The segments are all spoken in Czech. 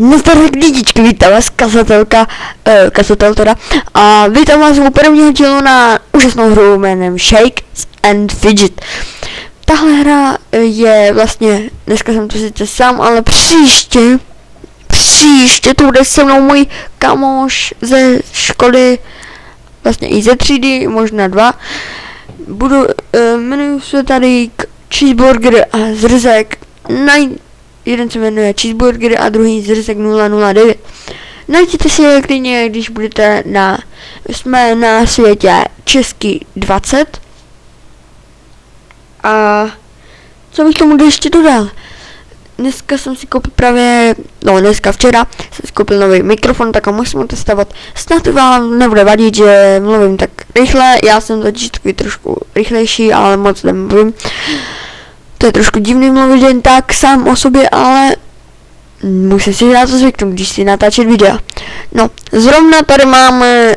Nazdar lidičky, vítám vás kazatel teda, a vítám vás u prvního dílu na úžasnou hru jménem Shakes and Fidget. Tahle hra je vlastně, dneska jsem to sice sám, ale příště tu bude se mnou můj kamoš ze školy, vlastně i ze třídy, možná dva. Jmenuji se tady Cheeseburger a Zrzek. Jeden se jmenuje Cheeseburger a druhý Zrzek 009. Najděte si je klidně, když budete jsme na světě český 20. A co bych tomu ještě dodal? Dneska jsem si koupil včera jsem si koupil nový mikrofon, tak ho musím testovat. Snad vám nebude vadit, že mluvím tak rychle, já jsem totiž takový trošku rychlejší, ale moc nemluvím. To je trošku divný mluvit jen tak sám o sobě, ale musím si na to zvyknout, když si natáčet videa. No, zrovna tady máme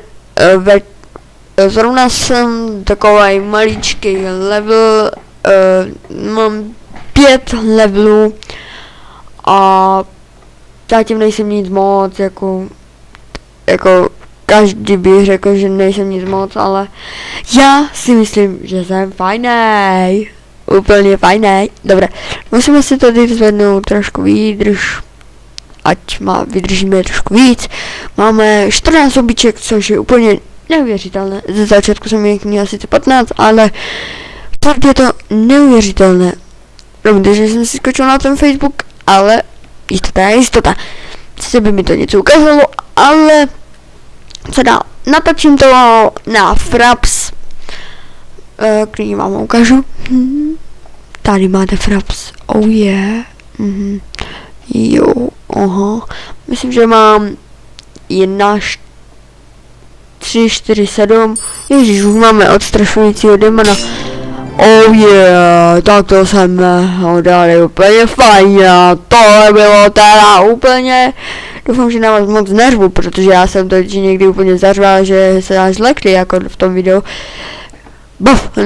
zrovna jsem takový maličký level, mám 5 levelů a zatím nejsem nic moc, jako každý by řekl, že nejsem nic moc, ale já si myslím, že jsem fajnej. Úplně fajné. Dobré, musíme si tady zvednout trošku výdrž, ať vydržíme trošku víc. Máme 14 običek, což je úplně neuvěřitelné. Ze začátku jsem jich měl sice 15, ale fakt je to neuvěřitelné. Promiňte, že jsem si skočil na ten Facebook, ale jistota je jistota. Sice by mi to něco ukázalo, ale co dál? Natočím to na Fraps. Klidně vám ukážu. Tady máte Fraps. Oh yeah. Jo, aha. Myslím, že mám 1, 3, 4, 7. Ježíš, už máme odstrašujícího demona. Oh yeah, tak to jsem dali úplně fajn. Tohle bylo teda úplně... Doufám, že na vás moc neřvu, protože já jsem to někdy úplně zařval, že se až zlekli, jako v tom videu.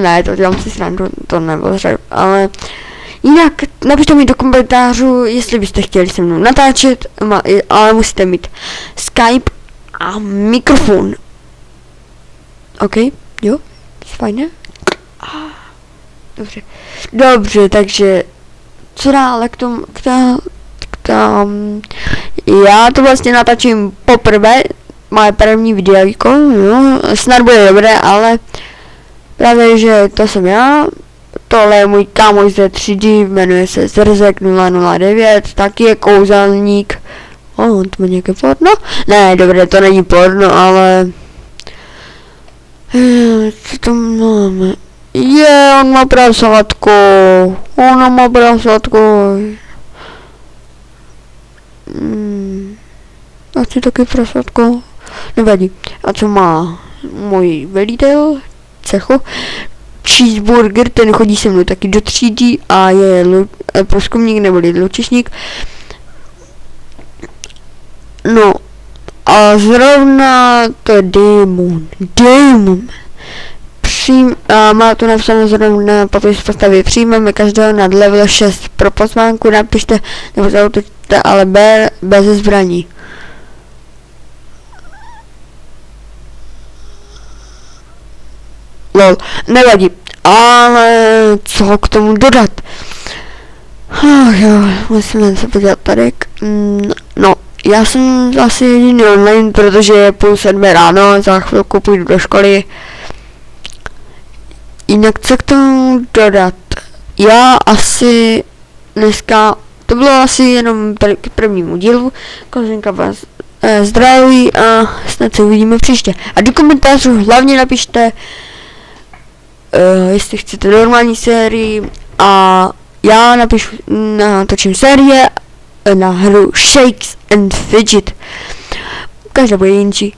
Ne, to dělám si srandu, to nebylo řadu, ale jinak napište mi do komentářů, jestli byste chtěli se mnou natáčet, ale musíte mít Skype a mikrofon. OK, jo, fajně. Dobře, takže co dále k tomu, já to vlastně natáčím poprvé, moje první videíko, jo, snad bude dobré, ale právě, že to jsem já, tohle je můj kámoš ze třídy, jmenuje se Zrzek 009, taky je kouzelník. To má nějaké porno? Ne, dobré, to není porno, ale... Co tam máme? On má prasátko, ona má prasátko. Asi taky prasátko, nevadí. A co má můj velitel cechu? Cheeseburger, ten chodí se mnou taky do třídy a je průzkumník neboli lučišník. No a zrovna to je Demon. Má to napsáno zrovna popis postavy. Přijmeme každého nad level 6. Pro pozvánku napište nebo zautočte, ale bez zbraní. Lol, nevadí, ale co k tomu dodat? Jo, musíme se podívat tady. No, já jsem asi jediný online, protože je 6:30 ráno, za chvilku půjdu do školy. Jinak co k tomu dodat? Já asi dneska, to bylo asi jenom k prvnímu dílu, Kozinka vás zdraví a snad se uvidíme příště. A do komentářů hlavně napište, jestli chcete normální sérii, a já natočím série na hru Shakes and Fidget. Každá bude jinčí.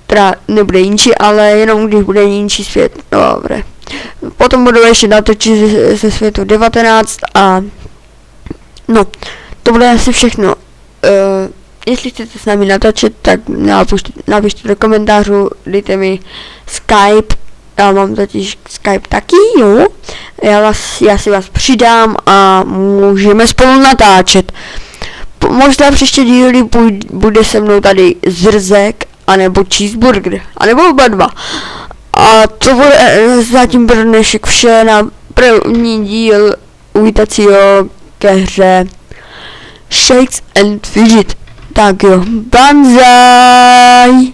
Teda nebude jinčí, ale jenom když bude jinčí svět. Dobré. Potom budu ještě natočit ze světu 19 a no, to bude asi všechno. Jestli chcete s námi natočit, tak napište do komentářů, dejte mi Skype. Já mám totiž Skype taky, jo. Já si vás přidám a můžeme spolu natáčet. možná příště díly bude se mnou tady zrzek, anebo cheeseburger, anebo oba dva. A to bude zatím pro dnešek vše na první díl uvítacího ke hře Shakes and Fidget. Tak jo, banzai!